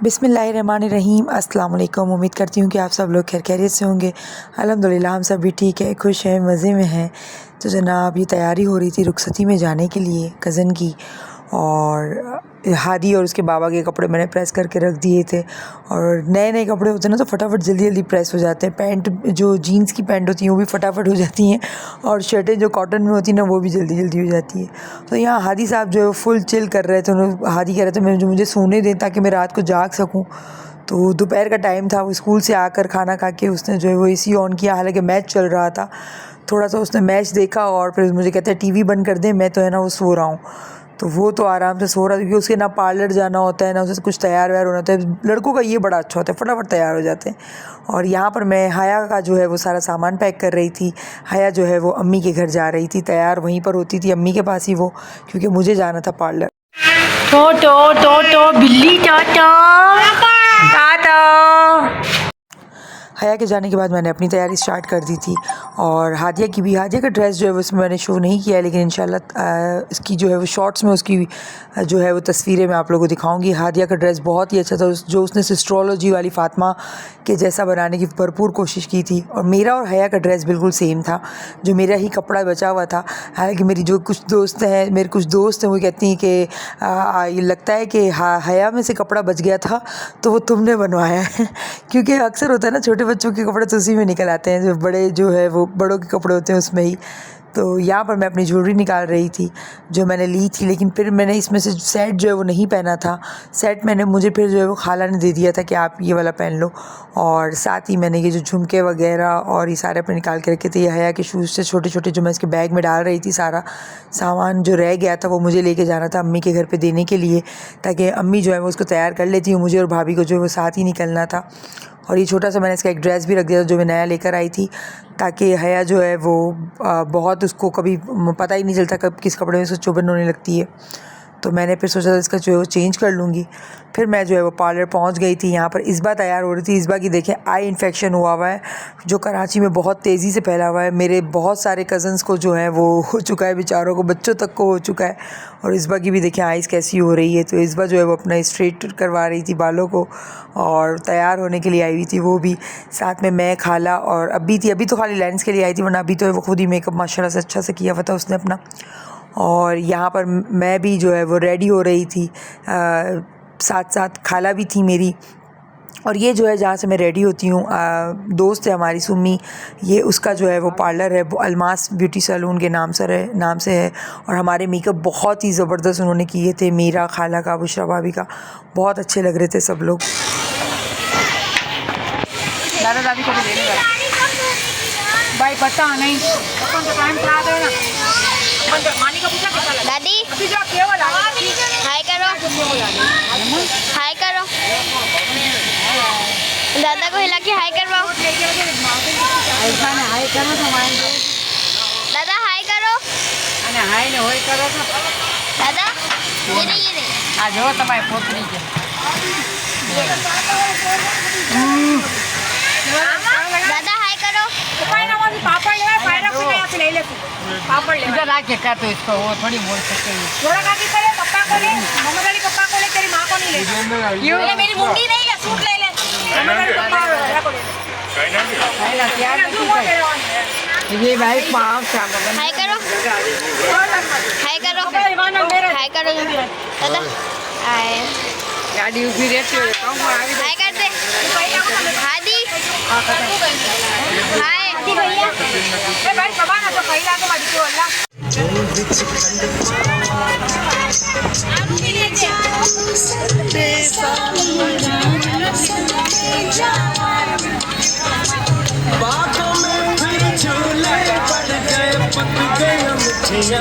बिस्मिल्लाहिर्रहमानिर्रहीम। अस्सलाम वालेकुम। उम्मीद करती हूँ कि आप सब लोग खैर खैरियत से होंगे। अल्हम्दुलिल्लाह हम सब भी ठीक है, खुश हैं, मज़े में हैं। तो जनाब ये तैयारी हो रही थी रुखसती में जाने के लिए कज़न की, और हादी और उसके बाबा के कपड़े मैंने प्रेस करके रख दिए थे। और नए नए कपड़े होते हैं ना तो फटाफट जल्दी जल्दी प्रेस हो जाते हैं। पैंट जो जीन्स की पैंट होती हैं वो भी फटाफट हो जाती हैं, और शर्टें जो कॉटन में होती हैं ना वो भी जल्दी जल्दी हो जाती है। तो यहाँ हादी साहब जो है फुल चिल कर रहे थे। उन्होंने हादी कह रहे थे मुझे सोने दें ताकि मैं रात को जाग सकूँ। तो दोपहर का टाइम था, वो स्कूल से आकर खाना खा के उसने जो है वो AC ऑन किया, हालांकि मैच चल रहा था। थोड़ा सा उसने मैच देखा और फिर मुझे कहता है TV बंद कर दे, मैं तो है ना वो सो रहा हूँ। तो वो तो आराम से सो रहा है, क्योंकि उसके ना पार्लर जाना होता है ना उसे कुछ तैयार व्यार होना होता है। लड़कों का ये बड़ा अच्छा होता है, फटाफट तैयार हो जाते हैं। और यहाँ पर मैं हया का जो है वो सारा सामान पैक कर रही थी। हया जो है वो अम्मी के घर जा रही थी, तैयार वहीं पर होती थी अम्मी के पास ही वो, क्योंकि मुझे जाना था पार्लर। तो बिल्ली हया के जाने के बाद मैंने अपनी तैयारी स्टार्ट कर दी थी। और हादिया की भी, हादिया का ड्रेस जो है वो इसमें मैंने शो नहीं किया है, लेकिन इंशाल्लाह इसकी जो है वो शॉर्ट्स में उसकी जो है वो तस्वीरें मैं आप लोगों को दिखाऊंगी। हादिया का ड्रेस बहुत ही अच्छा था, जो उसने सिस्ट्रोलॉजी वाली फ़ातिमा के जैसा बनाने की भरपूर कोशिश की थी। और मेरा और हया का ड्रेस बिल्कुल सेम था, जो मेरा ही कपड़ा बचा हुआ था। हालांकि मेरे कुछ दोस्त हैं वो कहती हैं कि लगता है कि हया में से कपड़ा बच गया था तो वो तुमने बनवाया है क्योंकि अक्सर होता है ना छोटे बच्चों के कपड़े तो उसी में निकल आते हैं, जो बड़े जो है वो बड़ों के कपड़े होते हैं उसमें ही। तो यहाँ पर मैं अपनी ज्वेलरी निकाल रही थी जो मैंने ली थी, लेकिन फिर मैंने इसमें से सेट जो है वो नहीं पहना था। सेट मुझे फिर जो है वो खाला ने दे दिया था कि आप ये वाला पहन लो। और साथ ही मैंने ये जो झुमके वगैरह और ये सारे अपने निकाल के रखे थे। ये हया के शूज़ से छोटे छोटे जो मैं इसके बैग में डाल रही थी, सारा सामान जो रह गया था वो मुझे लेके जाना था अम्मी के घर पे देने के लिए, ताकि अम्मी जो है वो उसको तैयार कर लेती हूँ। मुझे और भाभी को जो है वो साथ ही निकलना था। और ये छोटा सा मैंने इसका एक ड्रेस भी रख दिया था जो मैं नया लेकर आई थी, ताकि हया जो है वो बहुत उसको कभी पता ही नहीं चलता कब किस कपड़े में उसको चुभन होने लगती है। तो मैंने फिर सोचा था इसका जो है वो चेंज कर लूँगी। फिर मैं जो है वो पार्लर पहुंच गई थी। यहाँ पर इस्बा तैयार हो रही थी। इस्बा की देखें आई इन्फेक्शन हुआ हुआ है, जो कराची में बहुत तेज़ी से फैला हुआ है। मेरे बहुत सारे कज़न्स को जो है वो हो चुका है, बेचारों को, बच्चों तक को हो चुका है। और इस्बा की भी देखें आइज़ कैसी हो रही है। तो इस्बा जो है वो अपना स्ट्रेट करवा रही थी बालों को और तैयार होने के लिए आई हुई थी वो भी। साथ में मैं, खाला और अभी थी। अभी तो खाली लेंस के लिए आई थी, वरना अभी तो वो खुद ही मेकअप माशाल्लाह से अच्छा से किया हुआ था उसने अपना। और यहाँ पर मैं भी जो है वो रेडी हो रही थी, साथ साथ खाला भी थी मेरी। और ये जो है जहाँ से मैं रेडी होती हूँ, दोस्त है हमारी सुम्मी, ये उसका जो है वो पार्लर है, वो अलमास ब्यूटी सैलून के नाम से है। और हमारे मेकअप बहुत ही ज़बरदस्त उन्होंने किए थे, मेरा, खाला का, बुशरा भाभी का, बहुत अच्छे लग रहे थे सब लोग। दादा दादी को भी देने भाई पता नहीं दादी हाय करो, हाय करो, दादा को हिला के हाय करवाओ। हाय करो दादा, हाय करो, हाय ने होय करो दादा। ये आ जो तुम्हारी पोतरी के दादा हाय करो। पापड़ ले ले पापड़ ले इधर आके कर तो इसको, वो थोड़ी बोल सकते हैं। थोड़ा काकी करे, पप्पा को ले, मम्मा वाली पप्पा को ले, तेरी माँ को नहीं ले। क्यों ले? मेरी मुंडी नहीं ले, सूट ले ले, मम्मा वाली पप्पा को ले। ये भाई पाँव चावल हाय करो, हाय करो, हाय करो दादा, हाय गाड़ी उभी रहती है, हाय कर दे हादी, हाय भैया। ए भाई कबा ना तो पहिला तो मत को अल्लाह बातों में फिर झूले पड़ गए, पक गए मुझे